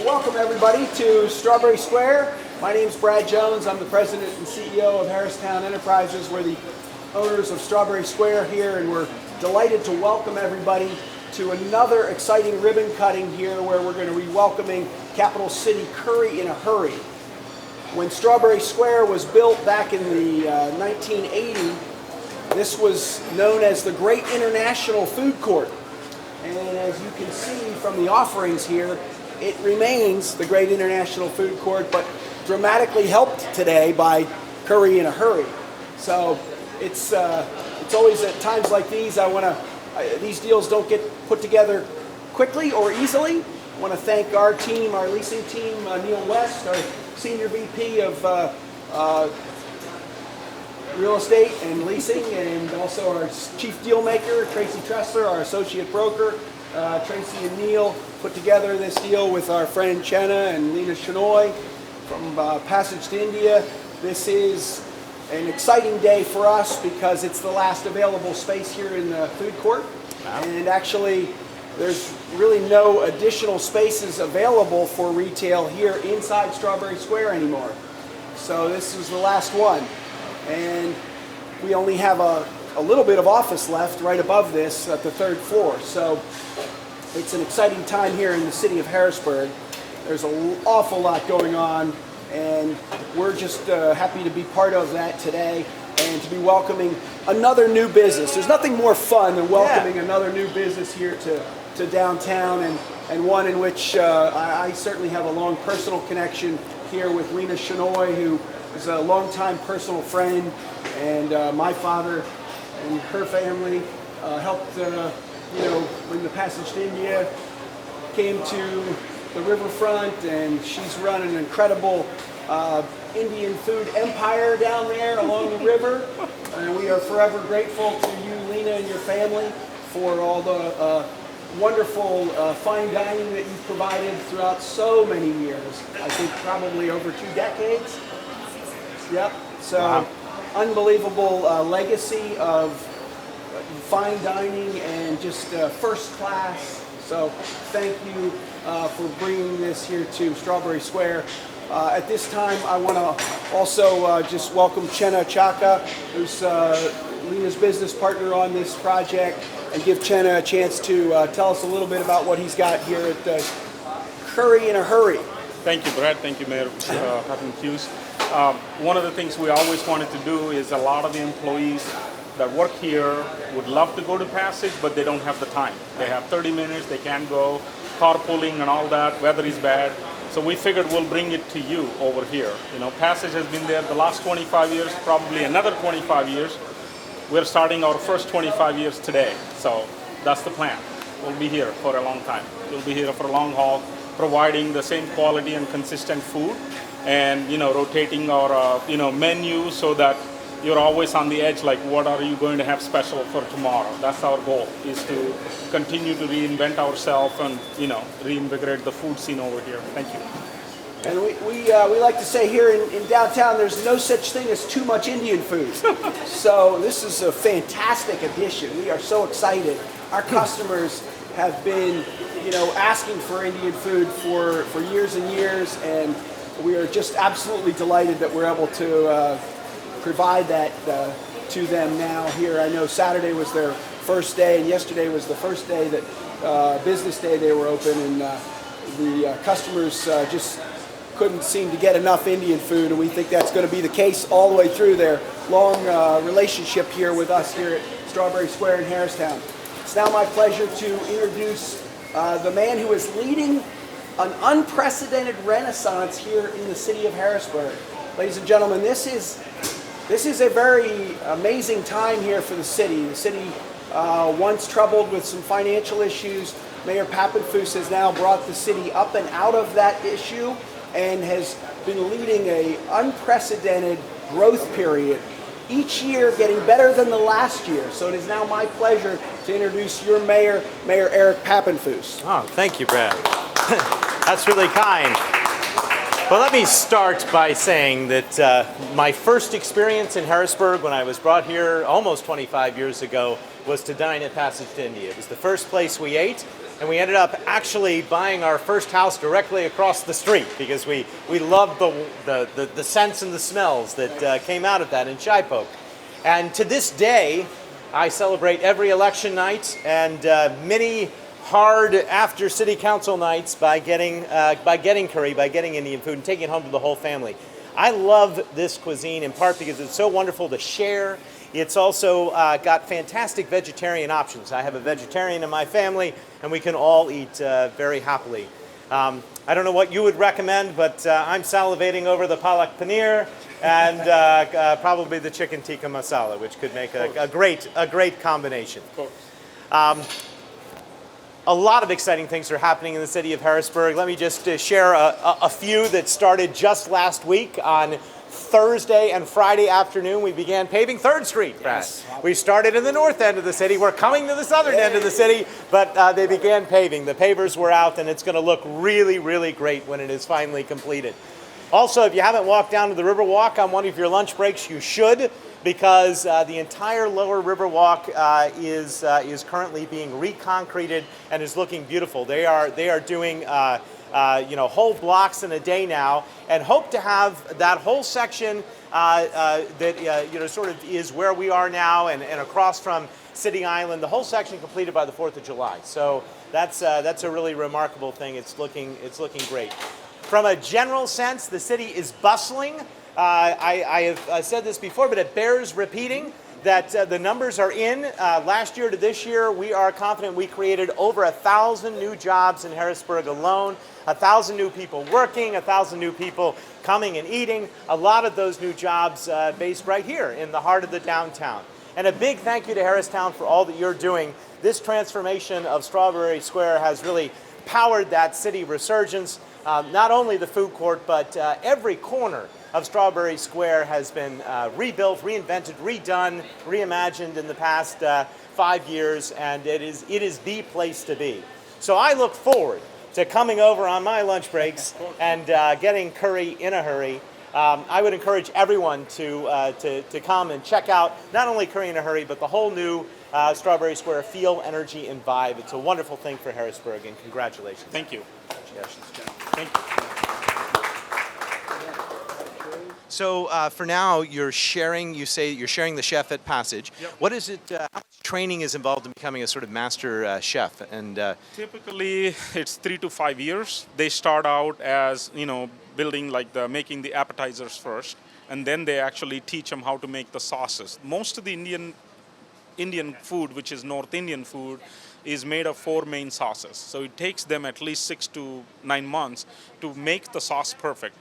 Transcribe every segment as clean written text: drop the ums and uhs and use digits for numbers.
Welcome everybody to Strawberry Square. My name's Brad Jones. I'm the president and CEO of Harristown Enterprises. We're the owners of Strawberry Square here, and we're delighted to welcome everybody to another exciting ribbon cutting here where we're going to be welcoming Capital City Curry in a Hurry. When Strawberry Square was built back in the 1980, this was known as the Great International Food Court. And as you can see from the offerings here, it remains the Great International Food Court, but dramatically helped today by Curry in a Hurry. So it's always at times like these, these deals don't get put together quickly or easily. I want to thank our team, our leasing team, Neil West, our Senior VP of Real Estate and Leasing, and also our Chief Deal Maker, Tracy Tressler, our Associate Broker. Tracy and Neil put together this deal with our friend Chenna and Lena Shenoy from Passage to India. This is an exciting day for us because it's the last available space here in the food court. Wow. And actually, there's really no additional spaces available for retail here inside Strawberry Square anymore. So this is the last one. And we only have a little bit of office left right above this at the third floor. So it's an exciting time here in the city of Harrisburg. There's an awful lot going on, and we're just happy to be part of that today and to be welcoming another new business. There's nothing more fun than welcoming another new business here to downtown, and one in which I certainly have a long personal connection here with Lena Shenoy, who is a longtime personal friend, and my father and her family helped when the Passage to India came to the riverfront, and she's run an incredible Indian food empire down there along the river. And we are forever grateful to you, Lena, and your family for all the wonderful fine dining that you've provided throughout so many years. I think probably over 2 decades. Yep. So wow. Unbelievable legacy of fine dining and just first class. So thank you for bringing this here to Strawberry Square. At this time, I want to also just welcome Chenna Chaka, who's Lena's business partner on this project, and give Chenna a chance to tell us a little bit about what he's got here at Curry in a Hurry. Thank you, Brad. Thank you, Mayor Hughes. One of the things we always wanted to do is a lot of the employees that work here would love to go to Passage, but they don't have the time. They have 30 minutes, they can't go, carpooling and all that, weather is bad. So we figured we'll bring it to you over here. You know, Passage has been there the last 25 years, probably another 25 years. We're starting our first 25 years today. So that's the plan. We'll be here for a long time. We'll be here for a long haul, providing the same quality and consistent food, and rotating our menu so that you're always on the edge, like what are you going to have special for tomorrow? That's our goal, is to continue to reinvent ourselves and reinvigorate the food scene over here. Thank you. And we like to say here in downtown, there's no such thing as too much Indian food. So this is a fantastic addition. We are so excited. Our customers have been asking for Indian food for years and years, and we are just absolutely delighted that we're able to provide that to them now here. I know Saturday was their first day, and yesterday was the first day that business day they were open, and the customers just couldn't seem to get enough Indian food, and we think that's going to be the case all the way through their long relationship here with us here at Strawberry Square in Harristown. It's now my pleasure to introduce the man who is leading an unprecedented renaissance here in the city of Harrisburg. Ladies and gentlemen, this is a very amazing time here for the city. The city, once troubled with some financial issues, Mayor Pappenfuss has now brought the city up and out of that issue and has been leading an unprecedented growth period, each year getting better than the last year. So it is now my pleasure to introduce your mayor, Mayor Eric Pappenfuss. Oh, thank you, Brad. That's really kind. Well, let me start by saying that my first experience in Harrisburg when I was brought here almost 25 years ago was to dine at Passage to India. It was the first place we ate, And we ended up actually buying our first house directly across the street because we loved the scents and the smells that came out of that in Shipoke. And to this day, I celebrate every election night and many hard after city council nights by getting curry, by getting Indian food and taking it home to the whole family. I love this cuisine in part because it's so wonderful to share. It's also got fantastic vegetarian options. I have a vegetarian in my family, and we can all eat very happily. I don't know what you would recommend, but I'm salivating over the palak paneer and probably the chicken tikka masala, which could make a great combination. A lot of exciting things are happening in the city of Harrisburg. Let me just share a few that started just last week. On Thursday and Friday afternoon, we began paving 3rd Street. Yes. We started in the north end of the city. We're coming to the southern end of the city, but they began paving. The pavers were out, and it's going to look really, really great when it is finally completed. Also, if you haven't walked down to the Riverwalk on one of your lunch breaks, you should, because the entire lower Riverwalk is currently being reconcreted and is looking beautiful. They are doing whole blocks in a day now, and hope to have that whole section that sort of is where we are now and across from City Island, the whole section completed by the 4th of July. So that's a really remarkable thing. It's looking great. From a general sense, the city is bustling. I have said this before, but it bears repeating that the numbers are in. Last year to this year, we are confident we created over 1,000 new jobs in Harrisburg alone, 1,000 new people working, 1,000 new people coming and eating, a lot of those new jobs based right here in the heart of the downtown. And a big thank you to Harristown for all that you're doing. This transformation of Strawberry Square has really powered that city resurgence. Not only the food court, but every corner of Strawberry Square has been rebuilt, reinvented, redone, reimagined in the past 5 years, and it is the place to be. So I look forward to coming over on my lunch breaks and getting curry in a hurry. I would encourage everyone to come and check out not only Curry in a Hurry, but the whole new Strawberry Square feel, energy, and vibe. It's a wonderful thing for Harrisburg, and congratulations. Thank you. Yes. Thank you. So for now, you say you're sharing the chef at Passage. Yep. What is it, how much training is involved in becoming a sort of master chef? And Typically, it's 3 to 5 years. They start out as, building making the appetizers first, and then they actually teach them how to make the sauces. Most of the Indian food, which is North Indian food, is made of 4 main sauces. So it takes them at least 6 to 9 months to make the sauce perfect.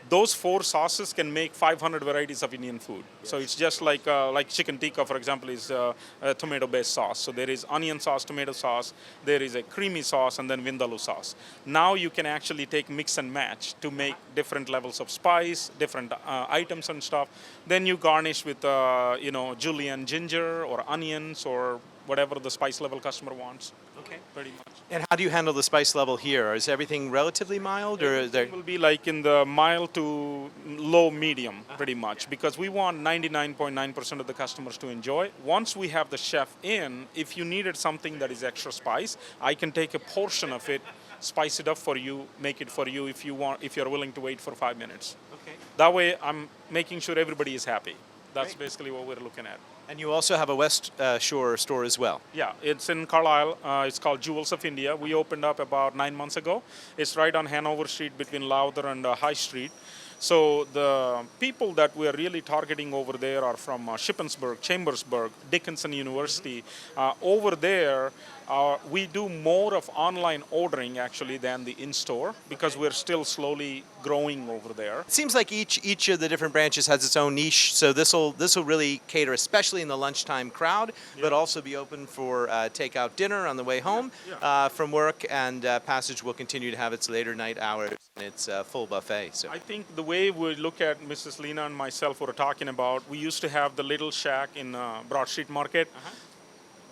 Those 4 sauces can make 500 varieties of Indian food. Yes. So it's just like chicken tikka, for example, is a tomato-based sauce. So there is onion sauce, tomato sauce, there is a creamy sauce, and then vindaloo sauce. Now you can actually take mix and match to make different levels of spice, different items and stuff. Then you garnish with julienne ginger or onions or whatever the spice level customer wants. Okay, pretty much. And how do you handle the spice level here? Is everything relatively mild, or is there? It will be like in the mild to low medium, pretty much, because we want 99.9% of the customers to enjoy. Once we have the chef in, if you needed something that is extra spice, I can take a portion of it, spice it up for you, make it for you if you're willing to wait for 5 minutes. Okay. That way, I'm making sure everybody is happy. That's Great. Basically what we're looking at. And you also have a West Shore store as well. Yeah, it's in Carlisle. It's called Jewels of India. We opened up about 9 months ago. It's right on Hanover Street between Lowther and High Street. So the people that we're really targeting over there are from Shippensburg, Chambersburg, Dickinson University. Over there, we do more of online ordering actually than the in-store because we're still slowly growing over there. It seems like each of the different branches has its own niche, so this will really cater, especially in the lunchtime crowd, but also be open for takeout dinner on the way home from work, and Passage will continue to have its later night hours and its full buffet. So I think the way we look at Mrs. Lena and myself were talking about, we used to have the little shack in Broad Street Market.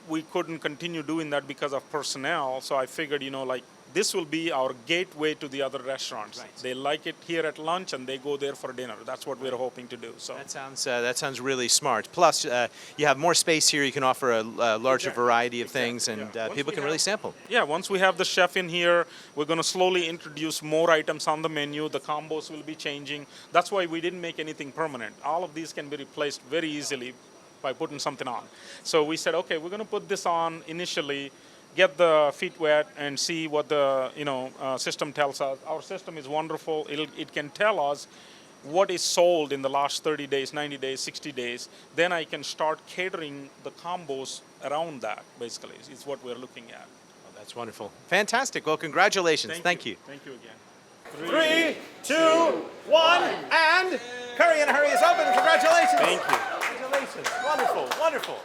We couldn't continue doing that because of personnel, so I figured, this will be our gateway to the other restaurants. Right. They like it here at lunch and they go there for dinner. That's what we're hoping to do. So That sounds really smart. Plus, you have more space here. You can offer a larger Exactly. variety of things, and Yeah. Once people we can really have- sample. Yeah, once we have the chef in here, we're going to slowly introduce more items on the menu. The combos will be changing. That's why we didn't make anything permanent. All of these can be replaced very easily by putting something on. So we said, okay, we're going to put this on initially, get the feet wet, and see what the system tells us. Our system is wonderful. It can tell us what is sold in the last 30 days, 90 days, 60 days. Then I can start catering the combos around that. Basically, is what we're looking at. Oh, that's wonderful. Fantastic. Well, congratulations. Thank you. Thank you again. 3, 2, 1, and Curry and Hurry is open. Congratulations. Thank you. Congratulations. Wonderful, wonderful.